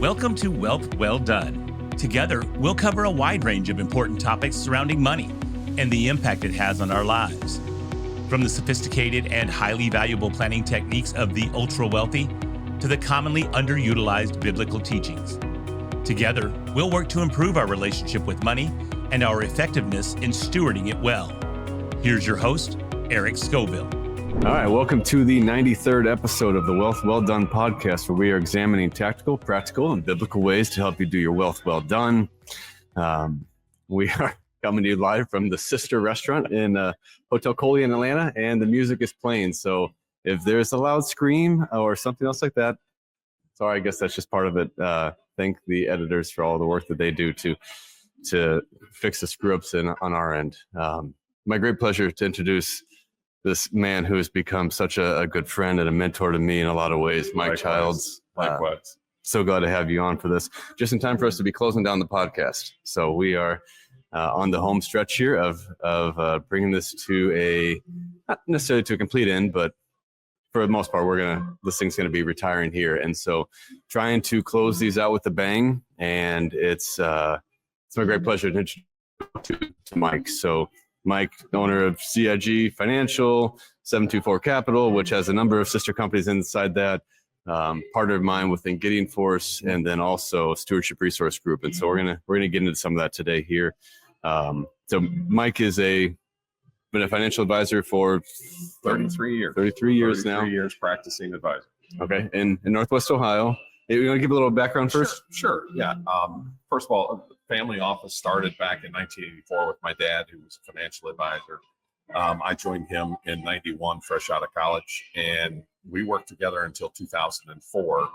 Welcome to Wealth Well Done. Together, we'll cover a wide range of important topics surrounding money and the impact it has on our lives. From the sophisticated and highly valuable planning techniques of the ultra-wealthy to the commonly underutilized biblical teachings. Together, we'll work to improve our relationship with money and our effectiveness in stewarding it well. Here's your host, Eric Scovill. All right, welcome to the 93rd episode of the Wealth Well Done podcast, where we are examining tactical, practical, and biblical ways to help you do your wealth well done. We are coming to you live from the Sister Restaurant in Hotel Coley in Atlanta, and the music is playing. So if there's a loud scream or something else like that, sorry, I guess that's just part of it. Thank the editors for all the work that they do to fix the screw-ups on our end. My great pleasure to introduce this man who has become such a good friend and a mentor to me in a lot of ways, Mike Childs. Likewise. So glad to have you on for this, just in time for us to be closing down the podcast. So we are on the home stretch here of bringing this to not necessarily to a complete end, but for the most part, this thing's going to be retiring here. And so trying to close these out with a bang. And it's my great pleasure to introduce to Mike. So Mike, owner of CIG Financial, 724 Capital, which has a number of sister companies inside that, partner of mine within Gideon Force, and then also Stewardship Resource Group. And so we're gonna get into some of that today here. So Mike is been a financial advisor for 33 years. 33 years now. 33 years practicing advisor. Okay, in Northwest Ohio. You want to give a little background first? Sure. Yeah. First of all, the family office started back in 1984 with my dad, who was a financial advisor. I joined him in 91, fresh out of college, and we worked together until 2004.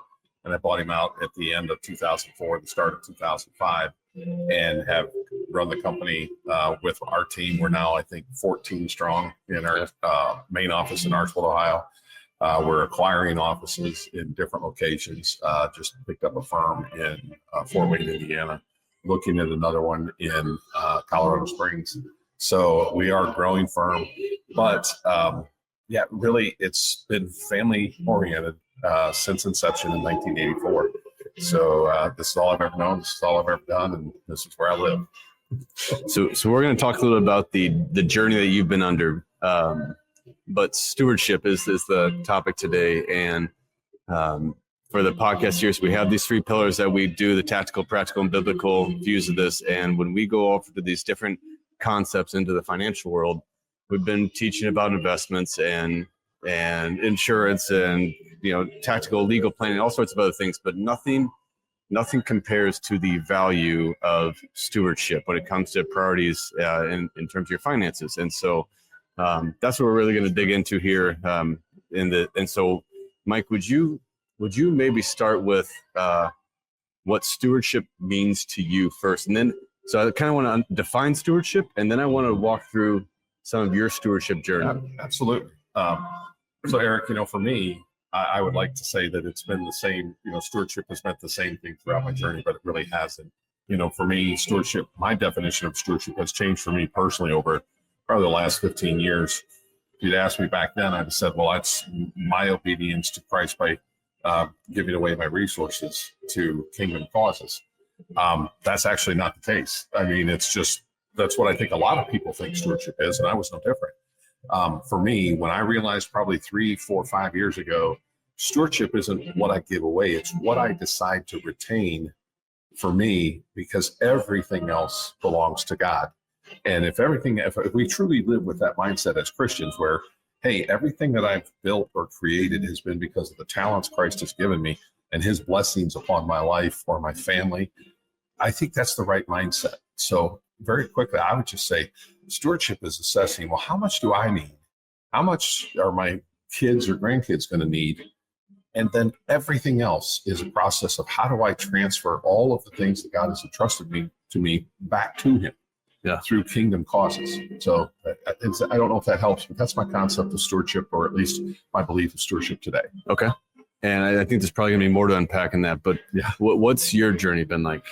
And I bought him out at the end of 2004, the start of 2005, and have run the company with our team. We're now, I think, 14 strong in our main office in Archwood, Ohio. We're acquiring offices in different locations. Just picked up a firm in Fort Wayne, Indiana, looking at another one in Colorado Springs. So we are a growing firm, but really it's been family oriented since inception in 1984. So this is all I've ever known. This is all I've ever done, and this is where I live. So we're going to talk a little about the journey that you've been under. But stewardship is the topic today. And for the podcast series, we have these three pillars that we do: the tactical, practical, and biblical views of this. And when we go over to these different concepts into the financial world, we've been teaching about investments and insurance and, tactical legal planning, all sorts of other things, but nothing compares to the value of stewardship when it comes to priorities in terms of your finances. And so that's what we're really going to dig into here. And so, Mike, would you maybe start with what stewardship means to you first? And then, so I kind of want to define stewardship, and then I want to walk through some of your stewardship journey. Absolutely. So Eric, for me, I would like to say that it's been the same, stewardship has meant the same thing throughout my journey, but it really hasn't. For me, stewardship, my definition of stewardship has changed for me personally over probably the last 15 years. If you'd asked me back then, I'd have said, well, that's my obedience to Christ by giving away my resources to kingdom causes. That's actually not the case. I mean, that's what I think a lot of people think stewardship is, and I was no different. For me, when I realized probably 3, 4, 5 years ago, stewardship isn't what I give away, it's what I decide to retain for me, because everything else belongs to God. And if we truly live with that mindset as Christians, where, hey, everything that I've built or created has been because of the talents Christ has given me and his blessings upon my life or my family, I think that's the right mindset. So very quickly, I would just say stewardship is assessing, well, how much do I need? How much are my kids or grandkids going to need? And then everything else is a process of how do I transfer all of the things that God has entrusted to me back to him. Yeah, through kingdom causes. So I don't know if that helps, but that's my concept of stewardship, or at least my belief of stewardship today. Okay. And I think there's probably gonna be more to unpack in that, but yeah, what's your journey been like?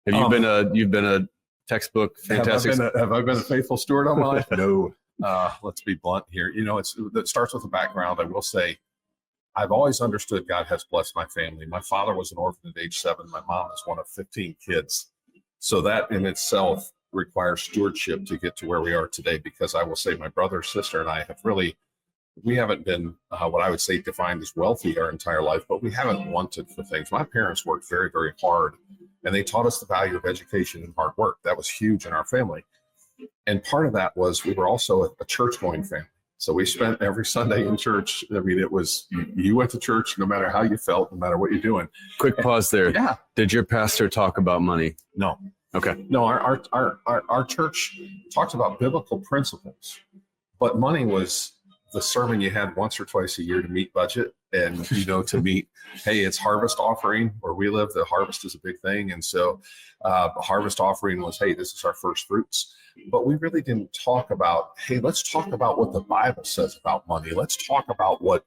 Have you you've been a textbook fantastic? Have I been a faithful steward all my life? No. Let's be blunt here. It starts with a background. I will say I've always understood God has blessed my family. My father was an orphan at age 7. My mom is one of 15 kids. So that in itself requires stewardship to get to where we are today, because I will say my brother, sister, and I have really, we haven't been what I would say defined as wealthy our entire life, but we haven't wanted for things. My parents worked very, very hard, and they taught us the value of education and hard work. That was huge in our family. And part of that was we were also a church-going family. So we spent every Sunday in church. I mean, it was, you went to church no matter how you felt, no matter what you're doing. Quick pause there. Yeah. Did your pastor talk about money? No. Okay. No, our church talked about biblical principles, but money was the sermon you had once or twice a year to meet budget and, you know, to meet, hey, it's harvest offering where we live. The harvest is a big thing. And so the harvest offering was, hey, this is our first fruits. But we really didn't talk about, hey, let's talk about what the Bible says about money. Let's talk about what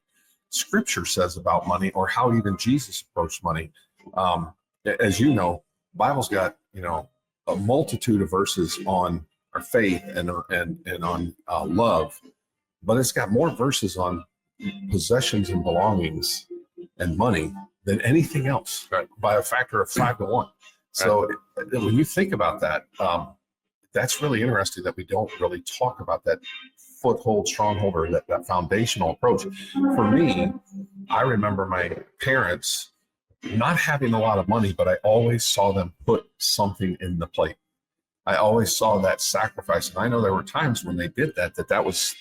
Scripture says about money, or how even Jesus approached money. As you know, Bible's got, you know, a multitude of verses on our faith and on love, but it's got more verses on possessions and belongings and money than anything else, right, by a factor of 5 to 1. So when you think about that, that's really interesting that we don't really talk about that foothold, stronghold, or that foundational approach. For me, I remember my parents not having a lot of money, but I always saw them put something in the plate. I always saw that sacrifice. And I know there were times when they did that was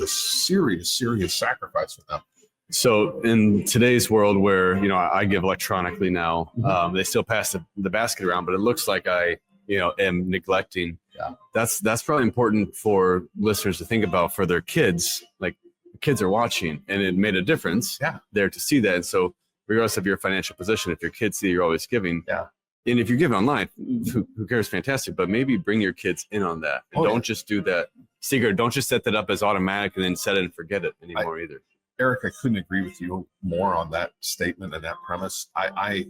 a serious, serious sacrifice for them. So in today's world where, you know, I give electronically now, they still pass the basket around, but it looks like I, you know, am neglecting. Yeah. That's probably important for listeners to think about for their kids. Like, kids are watching, and it made a difference there to see that. And so regardless of your financial position, if your kids see you're always giving, and if you're giving online, who cares? Fantastic. But maybe bring your kids in on that. And don't just do that secret. Don't just set that up as automatic and then set it and forget it anymore either. Eric, I couldn't agree with you more on that statement and that premise. I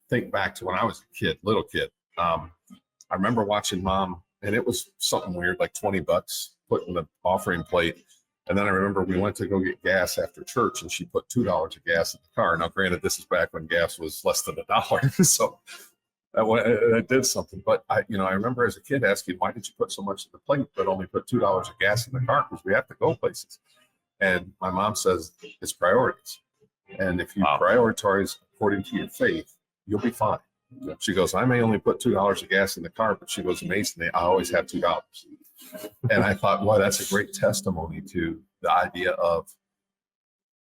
think back to when I was a kid, little kid. I remember watching Mom, and it was something weird, like $20 put in the offering plate. And then I remember we went to go get gas after church, and she put $2 of gas in the car. Now, granted, this is back when gas was less than $1, so that did something. But I remember as a kid asking, why did you put so much in the plate but only put $2 of gas in the car? Because we have to go places. And my mom says it's priorities. And if you prioritize according to your faith, you'll be fine. She goes, I may only put $2 of gas in the car, but she goes, amazingly, I always have $2. And I thought, well, that's a great testimony to the idea of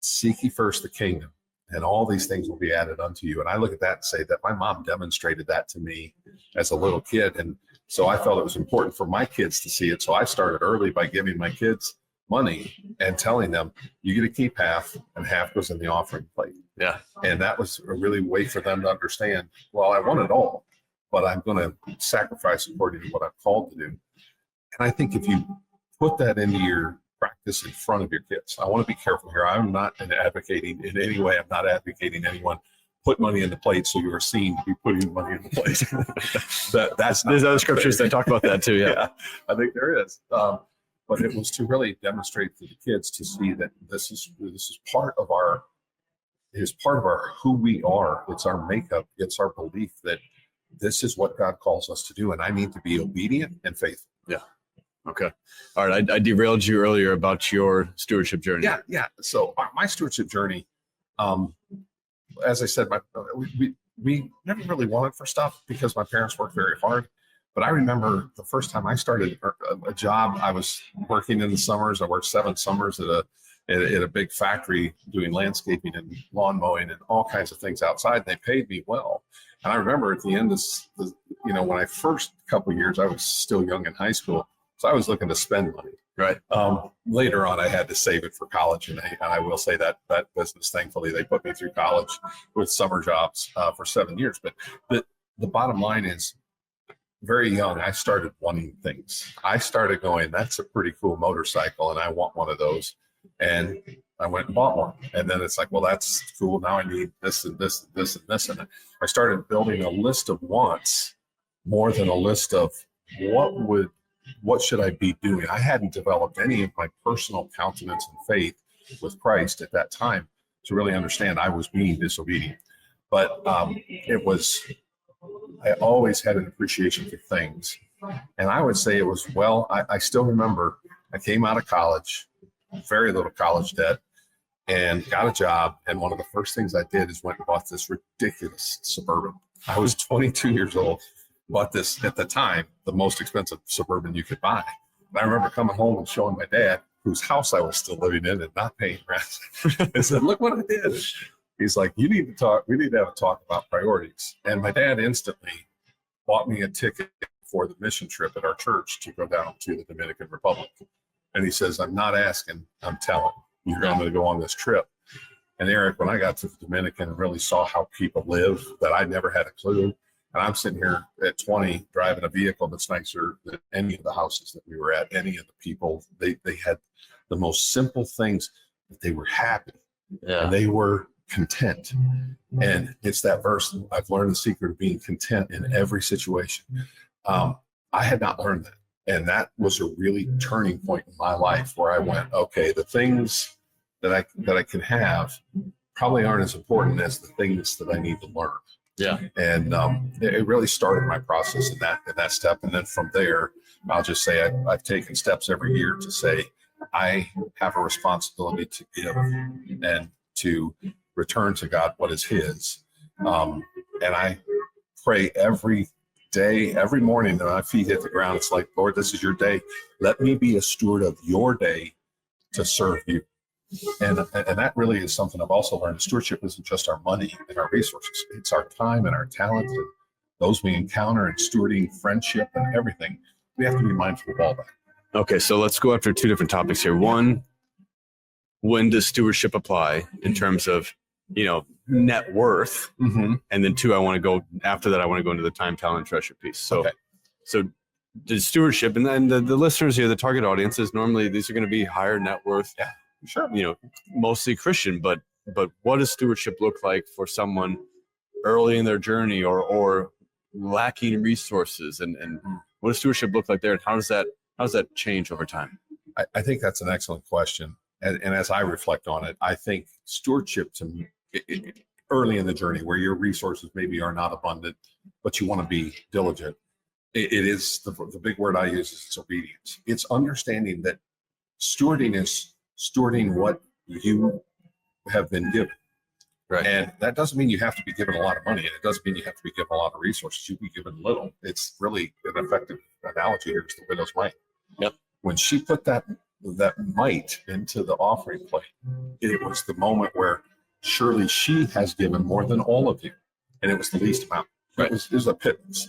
seek ye first the kingdom, and all these things will be added unto you. And I look at that and say that my mom demonstrated that to me as a little kid. And so I felt it was important for my kids to see it. So I started early by giving my kids money and telling them, you get to keep half, and half goes in the offering plate. Yeah. And that was a really way for them to understand, well, I want it all, but I'm going to sacrifice according to what I'm called to do. And I think if you put that into your practice in front of your kids, I want to be careful here. I'm not advocating in any way. I'm not advocating anyone put money in the plate so you are seen to be putting money in the plate. There's other scriptures that talk about that too. Yeah, I think there is. But it was to really demonstrate to the kids to see that this is part of our who we are. It's our makeup. It's our belief that this is what God calls us to do, and I need to be obedient and faithful. Yeah. Okay. All right. I derailed you earlier about your stewardship journey. Yeah. So my stewardship journey, as I said, we never really wanted for stuff because my parents worked very hard. But I remember the first time I started a job, I was working in the summers. I worked 7 summers at a big factory doing landscaping and lawn mowing and all kinds of things outside. They paid me well. And I remember at the end of when I first couple of years, I was still young in high school. So I was looking to spend money. Right. Later on, I had to save it for college. And I will say that business, thankfully, they put me through college with summer jobs for 7 years. But the bottom line is, very young, I started wanting things. I started going, that's a pretty cool motorcycle, and I want one of those. And I went and bought one. And then it's like, well, that's cool. Now I need this and this and this and this. And I started building a list of wants more than a list of what should I be doing? I hadn't developed any of my personal countenance and faith with Christ at that time. to really understand I was being disobedient. But I always had an appreciation for things. And I would say it was, I still remember I came out of college, very little college debt, and got a job. And one of the first things I did is went and bought this ridiculous Suburban. I was 22 years old, bought this at the time, the most expensive Suburban you could buy. And I remember coming home and showing my dad, whose house I was still living in and not paying rent. I said, look what I did. He's like, we need to have a talk about priorities. And my dad instantly bought me a ticket for the mission trip at our church to go down to the Dominican Republic. And he says, I'm not asking, I'm telling. You're going to go on this trip. And Eric, when I got to the Dominican and really saw how people live, that I never had a clue. And I'm sitting here at 20 driving a vehicle that's nicer than any of the houses that we were at, any of the people. They had the most simple things, but they were happy. Yeah. And they were content. And it's that verse, I've learned the secret of being content in every situation. I had not learned that. And that was a really turning point in my life where I went, okay, the things that I can have probably aren't as important as the things that I need to learn. Yeah. And it really started my process in that step. And then from there, I'll just say I've taken steps every year to say, I have a responsibility to give and to return to God what is His. And I pray every day, every morning that my feet hit the ground. It's like, Lord, this is your day. Let me be a steward of your day to serve you. And that really is something I've also learned. Stewardship isn't just our money and our resources. It's our time and our talent and those we encounter, and stewarding friendship and everything. We have to be mindful of all that. Okay, so let's go after two different topics here. One, when does stewardship apply in terms of, net worth? Mm-hmm. And then two, I want to go into the time, talent, treasure piece. So, okay. So the stewardship, and then the listeners here, the target audiences, normally these are going to be higher net worth. Yeah, sure. Mostly Christian, but what does stewardship look like for someone early in their journey or lacking resources, and what does stewardship look like there, and how does that change over time? I think that's an excellent question. And as I reflect on it, I think stewardship to me, early in the journey where your resources maybe are not abundant, but you want to be diligent. It is the big word I use is it's obedience. It's understanding that stewarding is stewarding what you have been given. Right. And that doesn't mean you have to be given a lot of money. And it doesn't mean you have to be given a lot of resources. You can be given little. It's really an effective analogy here is the widow's mite. Yep. When she put that mite into the offering plate, it was the moment where surely she has given more than all of you. And it was the least amount. Right. It was a pittance.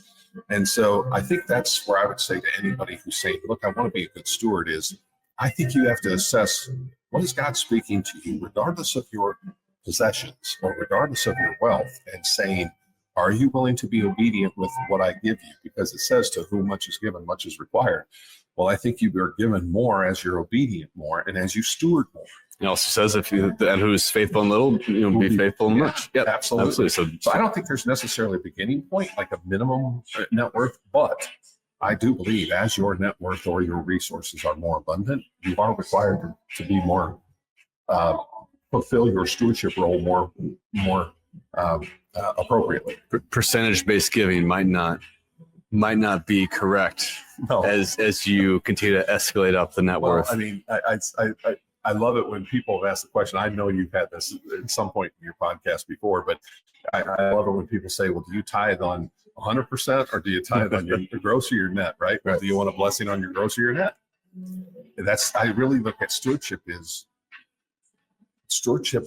And so I think that's where I would say to anybody who's saying, look, I want to be a good steward is, I think you have to assess what is God speaking to you, regardless of your possessions or regardless of your wealth, and saying, are you willing to be obedient with what I give you? Because it says to whom much is given, much is required. Well, I think you are given more as you're obedient more and as you steward more. It also says, and who's faithful in little, be faithful in much. Yeah, absolutely. So I don't think there's necessarily a beginning point, like a minimum net worth, but I do believe as your net worth or your resources are more abundant, you are required to be more, fulfill your stewardship role more appropriately. Percentage-based giving might not be correct as you continue to escalate up the net worth. I mean, I love it when people have asked the question. I know you've had this at some point in your podcast before, but I love it when people say, well, do you tithe on 100% or do you tithe on your gross or your net, right? Or do you want a blessing on your gross or your net? I really look at stewardship.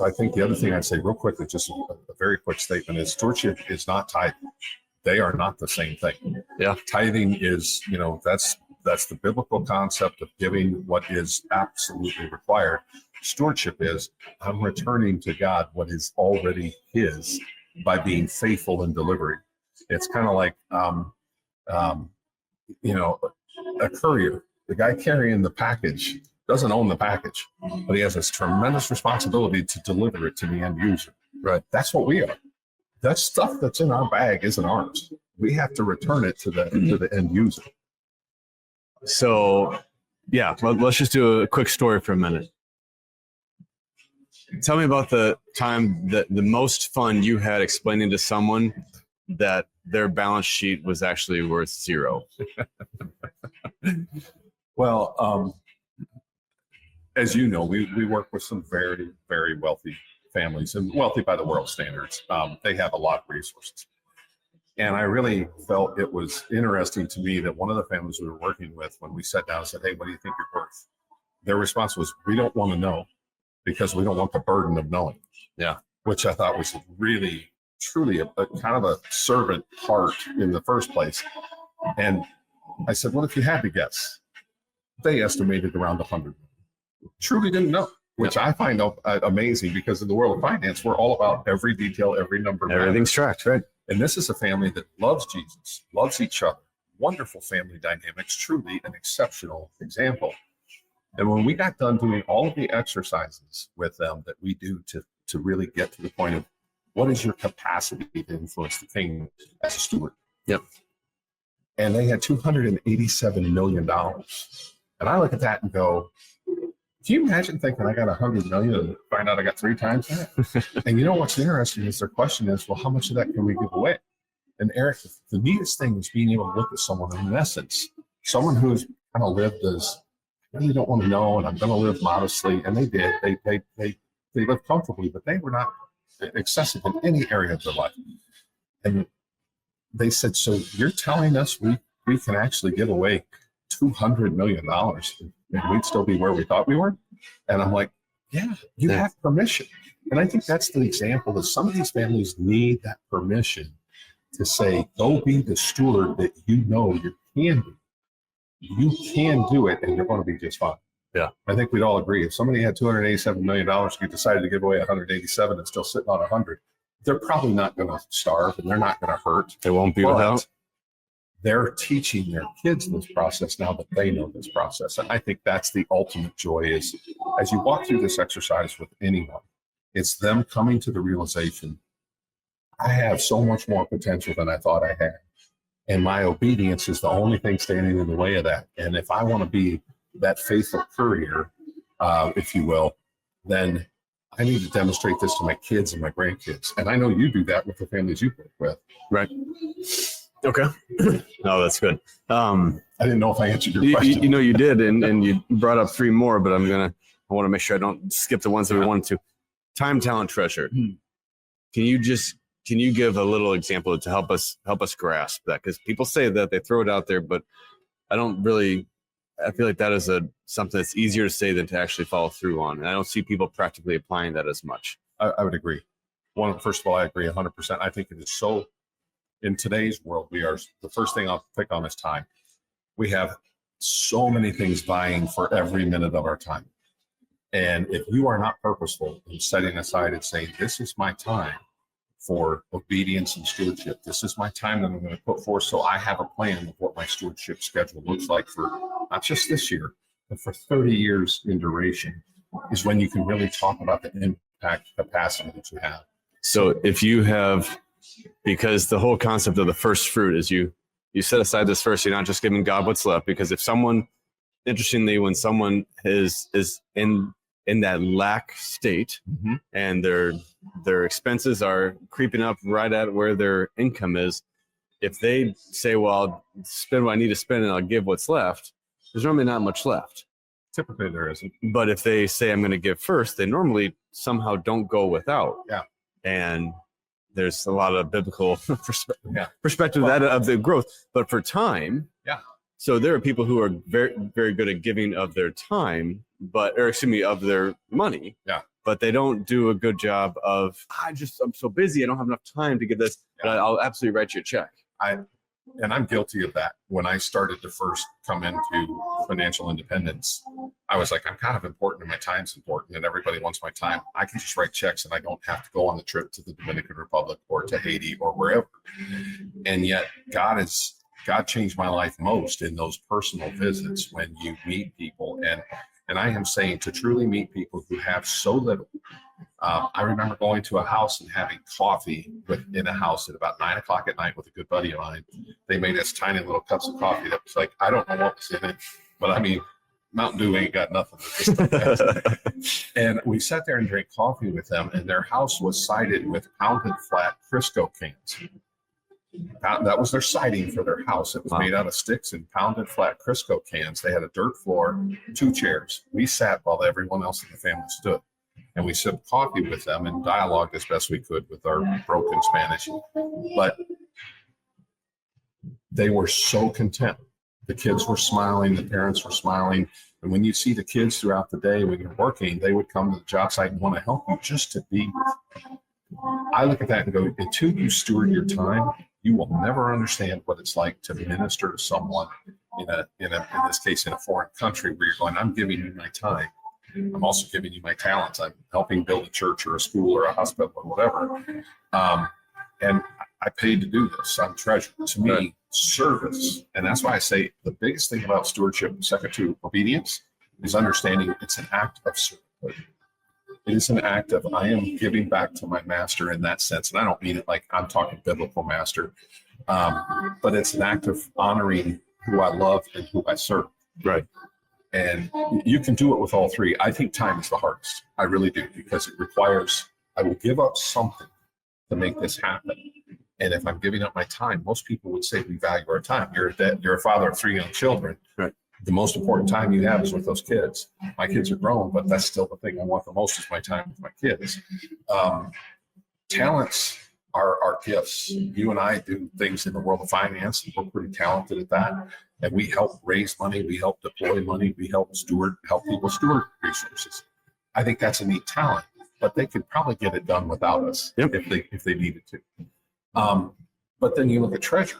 I think the other thing I'd say real quickly, just a very quick statement, is stewardship is not tithing. They are not the same thing. Yeah. Tithing is, that's the biblical concept of giving what is absolutely required. Stewardship is, I'm returning to God what is already His by being faithful in delivery. It's kind of like, a courier. The guy carrying the package doesn't own the package, but he has this tremendous responsibility to deliver it to the end user. Right. That's what we are. That stuff that's in our bag isn't ours. We have to return it to the end user. So, yeah, let's just do a quick story for a minute. Tell me about the time that the most fun you had explaining to someone that their balance sheet was actually worth zero. Well, as you know, we work with some very, very wealthy families, and wealthy by the world standards. They have a lot of resources. And I really felt it was interesting to me that one of the families we were working with, when we sat down and said, hey, what do you think you're worth? Their response was, we don't want to know because we don't want the burden of knowing. Yeah. Which I thought was really, truly a kind of a servant heart in the first place. And I said, well, if you had to guess, they estimated around 100. Truly didn't know, which I find amazing, because in the world of finance, we're all about every detail, every number. Everything's tracked, right? And this is a family that loves Jesus, loves each other, wonderful family dynamics, truly an exceptional example. And when we got done doing all of the exercises with them that we do to really get to the point of what is your capacity to influence the kingdom as a steward? Yep. And they had $287 million. And I look at that and go, can you imagine thinking I got 100 million and find out I got 3 times that? And you know what's interesting is their question is, well, how much of that can we give away? And Eric, the neatest thing is being able to look at someone, in essence, someone who's kind of lived as, I really don't want to know, and I'm going to live modestly. And they did. They lived comfortably, but they were not excessive in any area of their life. And they said, so you're telling us we can actually give away $200 million and we'd still be where we thought we were? And I'm like, yeah, you have permission. And I think that's the example that some of these families need, that permission to say, go be the steward that you know you can be. You can do it, and you're going to be just fine. Yeah. I think we'd all agree. If somebody had $287 million, you decided to give away 187 and still sitting on 100, they're probably not going to starve and they're not going to hurt. They won't be without. They're teaching their kids this process now that they know this process. And I think that's the ultimate joy is, as you walk through this exercise with anyone, it's them coming to the realization, I have so much more potential than I thought I had. And my obedience is the only thing standing in the way of that. And if I want to be that faithful courier, if you will, then I need to demonstrate this to my kids and my grandkids. And I know you do that with the families you work with. Right. Okay. No, that's good. I didn't know if I answered your question. You know, you did, and you brought up 3 more, but I want to make sure I don't skip the ones that we wanted to. Time, talent, treasure. Can you give a little example to help us grasp that? Because people say that, they throw it out there, but I feel like that is something that's easier to say than to actually follow through on. And I don't see people practically applying that as much. I would agree. First of all, I agree 100%. I think it is so, in today's world, the first thing I'll pick on is time. We have so many things vying for every minute of our time. And if you are not purposeful in setting aside and saying, this is my time for obedience and stewardship, this is my time that I'm going to put forth, so I have a plan of what my stewardship schedule looks like for not just this year, but for 30 years in duration, is when you can really talk about the impact capacity that you have. So if you have, because the whole concept of the first fruit is you set aside this first, you're not just giving God what's left. Because if someone, interestingly, when someone is in that lack state, and their expenses are creeping up right at where their income is, if they say, well, I'll spend what I need to spend and I'll give what's left, there's normally not much left. Typically there isn't. But if they say, I'm going to give first, they normally somehow don't go without. Yeah. And there's a lot of biblical perspective of the growth. But for time, so there are people who are very, very good at giving of their time, of their money. Yeah. But they don't do a good job of, I'm so busy, I don't have enough time to give this, but I'll absolutely write you a check. And I'm guilty of that. When I started to first come into financial independence, I was like, I'm kind of important and my time's important and everybody wants my time. I can just write checks and I don't have to go on the trip to the Dominican Republic or to Haiti or wherever. And yet God changed my life most in those personal visits when you meet people. And I am saying, to truly meet people who have so little. I remember going to a house and having coffee in a house at about 9 o'clock at night with a good buddy of mine. They made us tiny little cups of coffee that was like, I don't know what was in it, but I mean, Mountain Dew ain't got nothing. Like that. And we sat there and drank coffee with them, and their house was sided with pounded flat Crisco cans. That was their siding for their house. It was made out of sticks and pounded flat Crisco cans. They had a dirt floor, 2 chairs. We sat while everyone else in the family stood. And we sipped coffee with them and dialogued as best we could with our broken Spanish. But they were so content. The kids were smiling, the parents were smiling. And when you see the kids throughout the day when you're working, they would come to the job site and want to help you just to be with you. I look at that and go, until you steward your time, you will never understand what it's like to minister to someone in this case, in a foreign country where you're going, I'm giving you my time. I'm also giving you my talents. I'm helping build a church or a school or a hospital or whatever. And I paid to do this. I'm treasured. To me, service. And that's why I say the biggest thing about stewardship, second to obedience, is understanding it's an act of servanthood. It is an act of, I am giving back to my master in that sense. And I don't mean it like I'm talking biblical master, but it's an act of honoring who I love and who I serve. Right. And you can do it with all three. I think time is the hardest. I really do, because it requires, I will give up something to make this happen. And if I'm giving up my time, most people would say we value our time. You're a father of 3 young children. Right. The most important time you have is with those kids. My kids are grown, but that's still the thing I want the most is my time with my kids. Talents are gifts. You and I do things in the world of finance, and we're pretty talented at that. And we help raise money, we help deploy money, we help people steward resources. I think that's a neat talent, but they could probably get it done without us if they needed to. But then you look at treasure.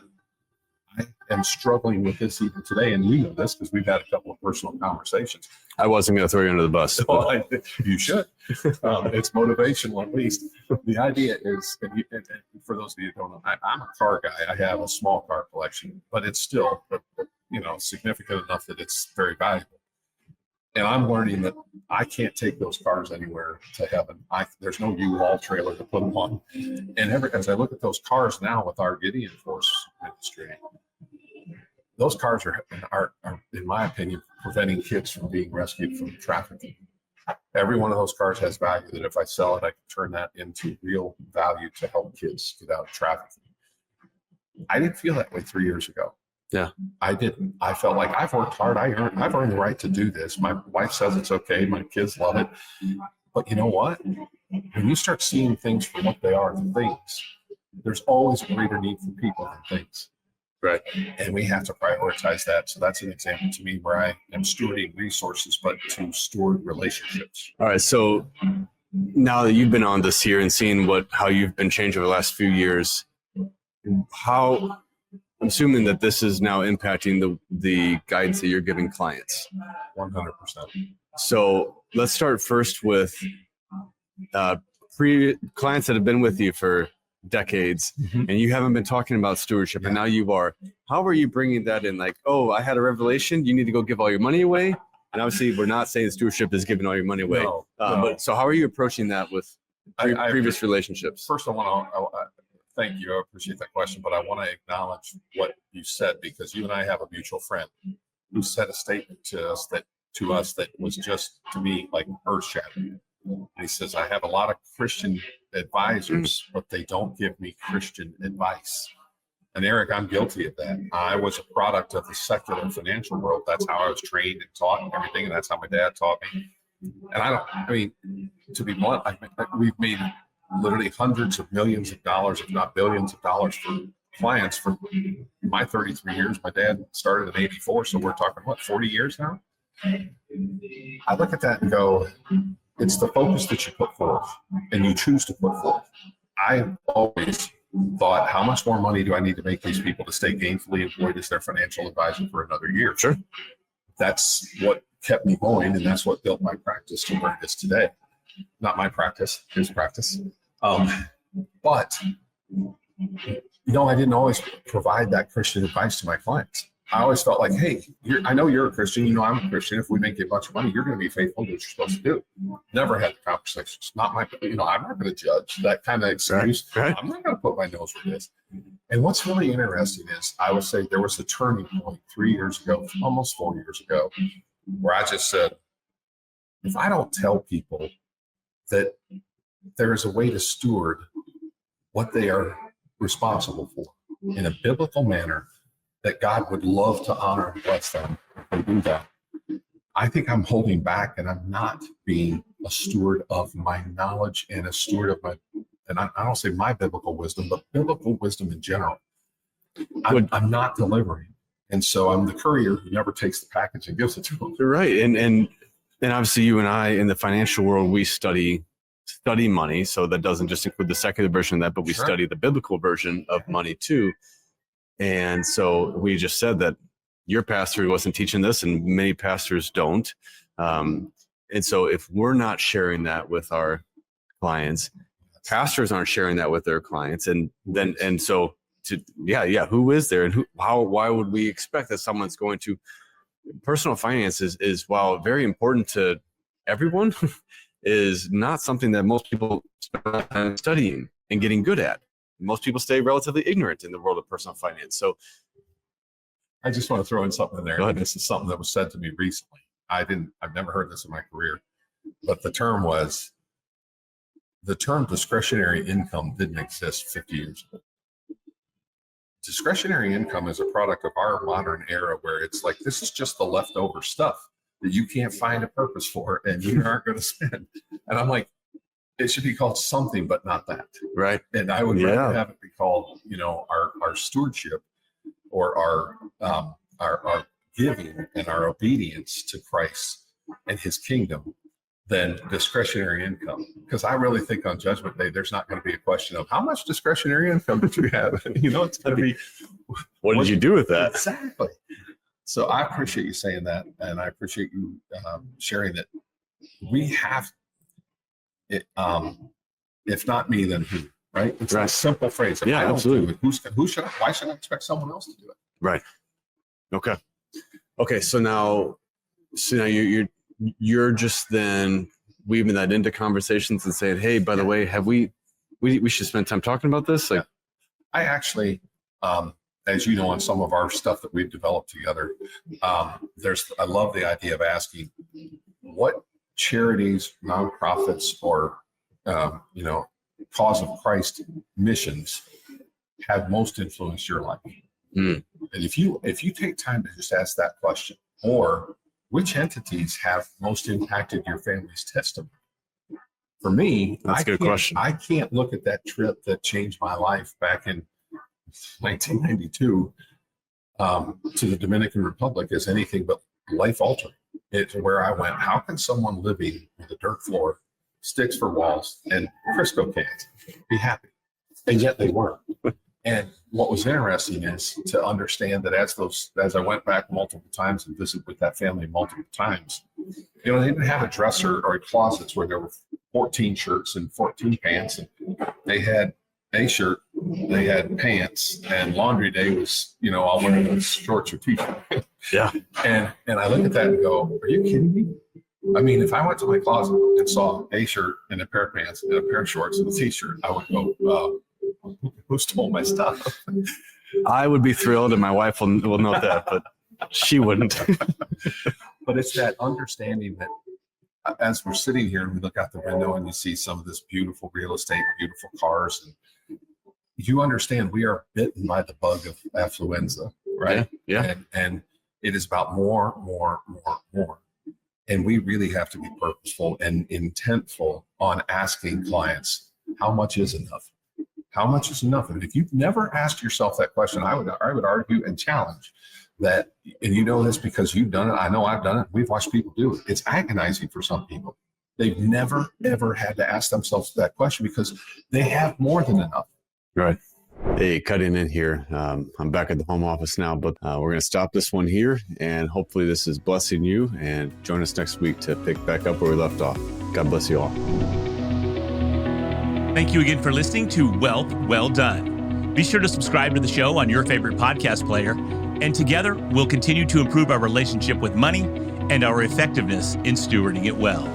I am struggling with this even today, and you know this because we've had a couple of personal conversations. I wasn't going to throw you under the bus. Well, you should. It's motivational, at least. The idea is, and for those of you who don't know, I'm a car guy. I have a small car collection, but it's still, significant enough that it's very valuable. And I'm learning that I can't take those cars anywhere to heaven. There's no U-Haul trailer to put them on. And as I look at those cars now with our Gideon Force ministry, those cars are, in my opinion, preventing kids from being rescued from trafficking. Every one of those cars has value that if I sell it, I can turn that into real value to help kids get out of trafficking. I didn't feel that way 3 years ago. Yeah, I didn't. I felt like I've worked hard. I've earned the right to do this. My wife says it's okay. My kids love it. But you know what? When you start seeing things for what they are, the things, there's always a greater need for people than things. Right. And we have to prioritize that. So that's an example to me where I am stewarding resources, but to steward relationships. All right. So now that you've been on this here and seeing how you've been changed over the last few years, I'm assuming that this is now impacting the guidance that you're giving clients. 100%. So let's start first with clients that have been with you for decades, and you haven't been talking about stewardship, and now you are. How are you bringing that in? Like, oh, I had a revelation. You need to go give all your money away. And obviously, we're not saying stewardship is giving all your money away. No. But so how are you approaching that with previous relationships? First, I want to thank you. I appreciate that question, but I want to acknowledge what you said, because you and I have a mutual friend who said a statement to us that was just, to me, like earth-shattering. And he says, I have a lot of Christian advisors, but they don't give me Christian advice. And Eric, I'm guilty of that. I was a product of the secular financial world. That's how I was trained and taught and everything, and that's how my dad taught me. And to be blunt, we've made literally hundreds of millions of dollars, if not billions of dollars, for clients for my 33 years. My dad started in '84, so we're talking, 40 years now? I look at that and go, it's the focus that you put forth and you choose to put forth. I always thought, how much more money do I need to make these people to stay gainfully employed as their financial advisor for another year? Sure. That's what kept me going, and that's what built my practice to where it is today. Not my practice, his practice. But, I didn't always provide that Christian advice to my clients. I always felt like, hey, I know you're a Christian. I'm a Christian. If we make you a bunch of money, you're going to be faithful to what you're supposed to do. Never had the conversations. Not my, I'm not going to judge that kind of excuse. Right. I'm not going to put my nose with this. And what's really interesting is I would say there was a turning point 3 years ago, almost 4 years ago, where I just said, if I don't tell people that there is a way to steward what they are responsible for in a biblical manner, that God would love to honor and bless them if they do that, I think I'm holding back, and I'm not being a steward of my knowledge and a steward of my, and I don't say my biblical wisdom, but biblical wisdom in general. I'm not delivering. And so I'm the courier who never takes the package and gives it to them. Right. And obviously you and I in the financial world, we study money. So that doesn't just include the secular version of that, but we study the biblical version of money too. And so we just said that your pastor wasn't teaching this, and many pastors don't. And so if we're not sharing that with our clients, pastors aren't sharing that with their clients. And so who is there, and why would we expect that someone's going to? Personal finance is while very important to everyone, is not something that most people spend studying and getting good at. Most people stay relatively ignorant in the world of personal finance. So I just want to throw in something in there. And this is something that was said to me recently. I've never heard this in my career, but the term discretionary income didn't exist 50 years ago. Discretionary income is a product of our modern era, where it's like, this is just the leftover stuff that you can't find a purpose for and you aren't going to spend. And I'm like, it should be called something, but not that. Right. And I would rather have it be called, our stewardship, or our giving and our obedience to Christ and his kingdom, than discretionary income. Because I really think on Judgment Day, there's not going to be a question of how much discretionary income did you have? It's going to be, what did you do with that? Exactly. So I appreciate you saying that. And I appreciate you sharing that. We have it. If not me, then who? Right? It's a simple phrase. If I don't absolutely. do it, why should I expect someone else to do it? Right. Okay. So now you're just then weaving that into conversations and saying, hey, by the way, have we should spend time talking about this? Like, I actually, as you know, on some of our stuff that we've developed together, I love the idea of asking what charities, nonprofits, or, cause of Christ missions have most influenced your life. And if you take time to just ask that question, or which entities have most impacted your family's testimony? For me, that's a good question. I can't look at that trip that changed my life back in 1992 to the Dominican Republic as anything but life altering. It's where I went, how can someone living with a dirt floor, sticks for walls, and Crisco cans be happy? And yet they weren't. And what was interesting is to understand that as I went back multiple times and visited with that family multiple times, they didn't have a dresser or closets where there were 14 shirts and 14 pants, and they had a shirt, they had pants, and laundry day was, I'll wear those shorts or t-shirt. Yeah. And I look at that and go, are you kidding me? I mean, if I went to my closet and saw a shirt and a pair of pants and a pair of shorts and a t-shirt, I would go, who stole my stuff? I would be thrilled, and my wife will note that, but she wouldn't. But it's that understanding that as we're sitting here and we look out the window and you see some of this beautiful real estate, beautiful cars, and you understand we are bitten by the bug of affluenza, right? Yeah. And it is about more. And we really have to be purposeful and intentful on asking clients, how much is enough? How much is enough? And if you've never asked yourself that question, I would argue and challenge that, and you know this because you've done it. I know I've done it. We've watched people do it. It's agonizing for some people. They've never, ever had to ask themselves that question because they have more than enough. Right. Hey, cutting in here. I'm back at the home office now, but we're going to stop this one here, and hopefully this is blessing you, and join us next week to pick back up where we left off. God bless you all. Thank you again for listening to Wealth Well Done. Be sure to subscribe to the show on your favorite podcast player, and together we'll continue to improve our relationship with money and our effectiveness in stewarding it well.